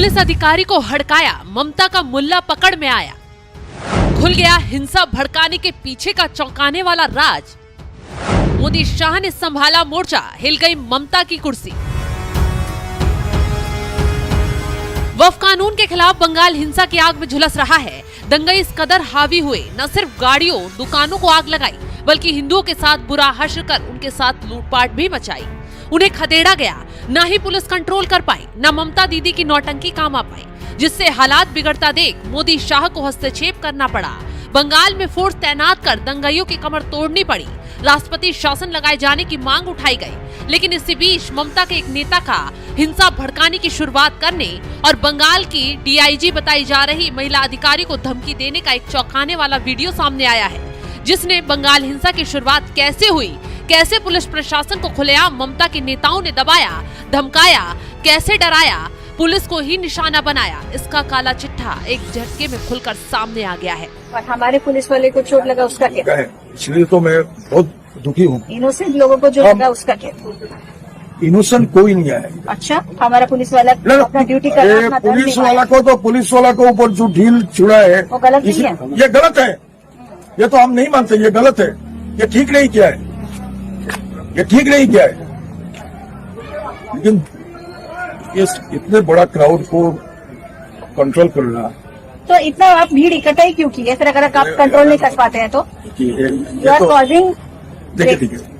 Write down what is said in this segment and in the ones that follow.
Police अधिकारी को हड़काया, ममता का मुल्ला पकड़ में आया। खुल गया हिंसा भड़काने के पीछे का चौंकाने वाला राज। मोदी शाह ने संभाला मोर्चा, हिल गई ममता की कुर्सी। वफ कानून के खिलाफ बंगाल हिंसा की आग में झुलस रहा है। दंगई इस कदर हावी हुए, न सिर्फ गाड़ियों दुकानों को आग लगाई, बल्कि हिंदुओं के साथ बुरा हश्र कर उनके साथ लूटपाट भी मचाई। उन्हें खदेड़ा गया, न ही पुलिस कंट्रोल कर पाई, न ममता दीदी की नौटंकी काम आ पाई, जिससे हालात बिगड़ता देख मोदी शाह को हस्तक्षेप करना पड़ा। बंगाल में फोर्स तैनात कर दंगाइयों की कमर तोड़नी पड़ी। राष्ट्रपति शासन लगाए जाने की मांग उठाई गई, लेकिन इसी बीच ममता के एक नेता का हिंसा भड़काने की शुरुआत करने और बंगाल की डीआईजी बताई जा रही महिला अधिकारी को धमकी देने का एक चौंकाने वाला वीडियो सामने आया है, जिसने बंगाल हिंसा की शुरुआत कैसे हुई, कैसे पुलिस प्रशासन को खुलेआम ममता के नेताओं ने दबाया, धमकाया, कैसे डराया, पुलिस को ही निशाना बनाया, इसका काला चिट्ठा एक झटके में खुलकर सामने आ गया है। और हमारे पुलिस वाले को चोट लगा, उसका क्या है? इसलिए तो मैं बहुत दुखी हूँ। इनोसेंट लोगों को जो लगा उसका क्या? इनोसेंट कोई नहीं है। अच्छा, हमारा पुलिस वाला अपना ड्यूटी कर रहा है। पुलिस वाला को ऊपर जो ढील छुड़ा है वो गलत नहीं है। ये गलत है, ये तो हम नहीं मानते, ये गलत है, ये ठीक नहीं किया है, ये ठीक नहीं किया है। लेकिन इस इतने बड़ा क्राउड को कंट्रोल करना, तो इतना आप भीड़ इकट्ठा ही क्यों की? इस तरह आप कंट्रोल नहीं कर पाते हैं तो you are causing,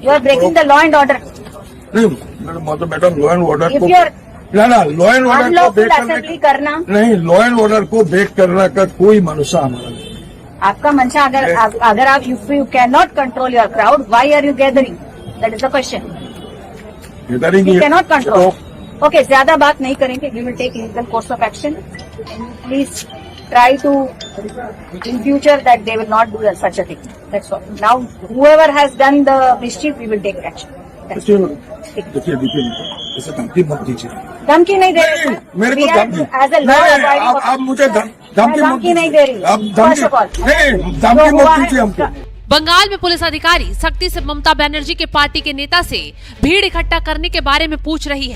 you are breaking the law and order. नहीं मैडम, लॉ एंड ऑर्डर को ना लॉ एंड ऑर्डर को करना नहीं, लॉ एंड ऑर्डर को ब्रेक करने का कोई मनसा हमारा नहीं। आपका मंशा अगर आप you can not control your crowd, why are you gathering? That is the question. Gathering you can not control. Okay, ज्यादा बात नहीं करेंगे, we will take legal course of action. Please try to in future that they will not do such a thing. That's all. Now whoever has done the mischief, we will take action. देखिए ऐसे धमकी मत दीजिए। धमकी नहीं दे रही, मेरे को धमकी एज ए लॉ आप मुझे धमकी नहीं दे रही। आप धमकी मत दीजिए हमको। बंगाल में पुलिस अधिकारी सख्ती से ममता बनर्जी के पार्टी के नेता से भीड़ इकट्ठा करने के बारे में पूछ रही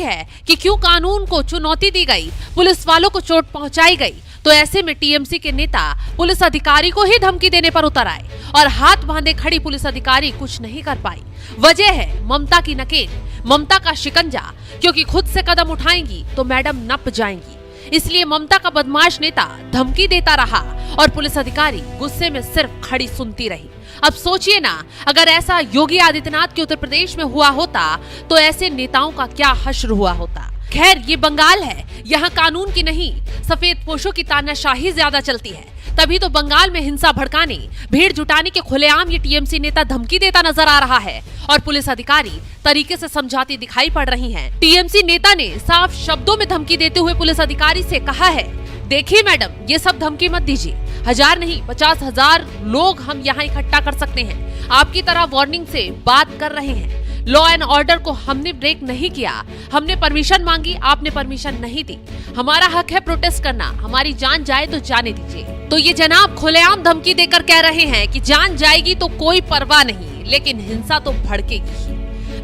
है कि क्यों कानून को चुनौती दी गई, पुलिस वालों को चोट पहुंचाई गई। तो ऐसे में टीएमसी के नेता पुलिस अधिकारी को ही धमकी देने पर उतर आए और हाथ बांधे खड़ी पुलिस अधिकारी कुछ नहीं कर पाई। वजह है ममता की नकेल, ममता का शिकंजा, क्योंकि खुद से कदम उठाएंगी तो मैडम नप जाएंगी। इसलिए ममता का बदमाश नेता धमकी देता रहा और पुलिस अधिकारी गुस्से में सिर्फ खड़ी सुनती रही। अब सोचिए ना, अगर ऐसा योगी आदित्यनाथ के उत्तर प्रदेश में हुआ होता तो ऐसे नेताओं का क्या हश्र हुआ होता। खैर, ये बंगाल है, यहाँ कानून की नहीं सफेद पोशों की तानाशाही ज्यादा चलती है। तभी तो बंगाल में हिंसा भड़काने, भीड़ जुटाने के खुलेआम ये टीएमसी नेता धमकी देता नजर आ रहा है और पुलिस अधिकारी तरीके से समझाती दिखाई पड़ रही हैं। टीएमसी नेता ने साफ शब्दों में धमकी देते हुए पुलिस अधिकारी से कहा है, देखिए मैडम, ये सब धमकी मत दीजिए, 1000 नहीं 50,000 लोग हम यहाँ इकट्ठा कर सकते हैं। आपकी तरह वार्निंग से बात कर रहे हैं। लॉ एंड ऑर्डर को हमने ब्रेक नहीं किया, हमने परमिशन मांगी, आपने परमिशन नहीं दी। हमारा हक है प्रोटेस्ट करना, हमारी जान जाए तो जाने दीजिए। तो ये जनाब खुलेआम धमकी देकर कह रहे हैं कि जान जाएगी तो कोई परवाह नहीं, लेकिन हिंसा तो भड़केगी।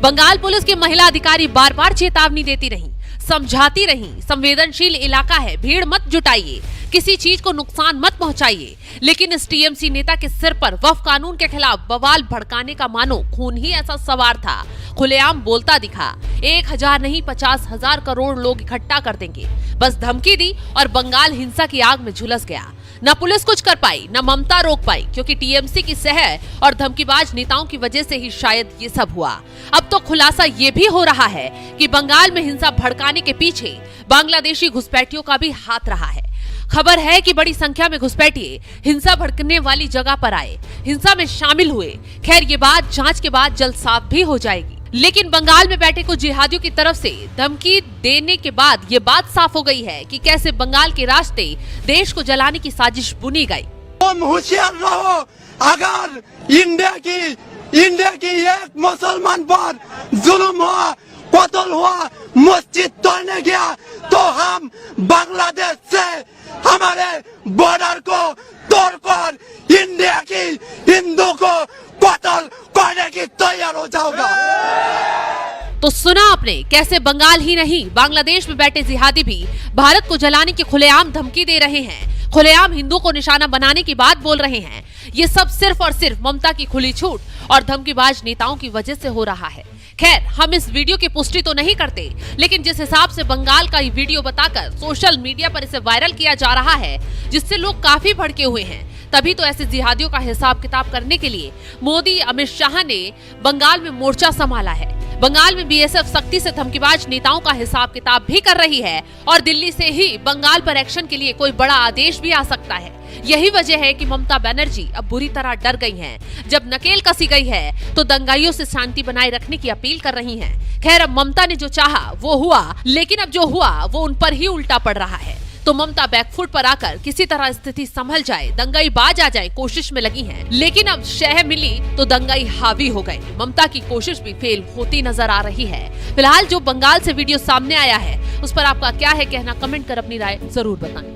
बंगाल पुलिस की महिला अधिकारी बार बार चेतावनी देती रही, समझाती रही, संवेदनशील इलाका है, भीड़ मत जुटाइए, किसी चीज को नुकसान मत पहुंचाइए। लेकिन इस टीएमसी नेता के सिर पर वफ कानून के खिलाफ बवाल भड़काने का मानो खून ही ऐसा सवार था। खुलेआम बोलता दिखा, 1000 नहीं 50,000 करोड़ लोग इकट्ठा कर देंगे। बस धमकी दी और बंगाल हिंसा की आग में झुलस गया। न पुलिस कुछ कर पाई, न ममता रोक पाई, क्योंकि टीएमसी की सहर और धमकीबाज नेताओं की वजह से ही शायद ये सब हुआ। अब तो खुलासा ये भी हो रहा है कि बंगाल में हिंसा भड़काने के पीछे बांग्लादेशी घुसपैठियों का भी हाथ रहा है। खबर है कि बड़ी संख्या में घुसपैठिए हिंसा भड़कने वाली जगह पर आए, हिंसा में शामिल हुए। खैर, ये बात जांच के बाद जल्द साफ भी हो जाएगी। लेकिन बंगाल में बैठे कुछ जिहादियों की तरफ से धमकी देने के बाद ये बात साफ हो गई है कि कैसे बंगाल के रास्ते देश को जलाने की साजिश बुनी गई। तुम होशियार रहो, अगर इंडिया की एक मुसलमान पर जुल्म हुआ, कत्ल हुआ, मस्जिद तोड़ने गया, तो हम बांग्लादेश से हमारे बॉर्डर को तोड़कर इंडिया की हिंदू को कत्ल करने की तैयार हो जाओगा। तो सुना आपने कैसे बंगाल ही नहीं बांग्लादेश में बैठे जिहादी भी भारत को जलाने की खुलेआम धमकी दे रहे हैं, खुलेआम हिंदुओं को निशाना बनाने की बात बोल रहे हैं। ये सब सिर्फ और सिर्फ ममता की खुली छूट और धमकीबाज नेताओं की वजह से हो रहा है। खैर, हम इस वीडियो की पुष्टि तो नहीं करते, लेकिन जिस हिसाब से बंगाल का ये वीडियो बताकर सोशल मीडिया पर इसे वायरल किया जा रहा है, जिससे लोग काफी भड़के हुए हैं, तभी तो ऐसे जिहादियों का हिसाब किताब करने के लिए मोदी अमित शाह ने बंगाल में मोर्चा संभाला है। बंगाल में बीएसएफ सख्ती से धमकीबाज नेताओं का हिसाब किताब भी कर रही है और दिल्ली से ही बंगाल पर एक्शन के लिए कोई बड़ा आदेश भी आ सकता है। यही वजह है कि ममता बनर्जी अब बुरी तरह डर गई हैं। जब नकेल कसी गई है तो दंगाइयों से शांति बनाए रखने की अपील कर रही हैं। खैर, अब ममता ने जो चाहा वो हुआ, लेकिन अब जो हुआ वो उन पर ही उल्टा पड़ रहा है। तो ममता बैकफुट पर आकर किसी तरह स्थिति संभल जाए, दंगाई बाज आ जाए, कोशिश में लगी हैं। लेकिन अब शह मिली तो दंगाई हावी हो गए। ममता की कोशिश भी फेल होती नजर आ रही है। फिलहाल जो बंगाल से वीडियो सामने आया है उस पर आपका क्या है कहना, कमेंट कर अपनी राय जरूर बताएं।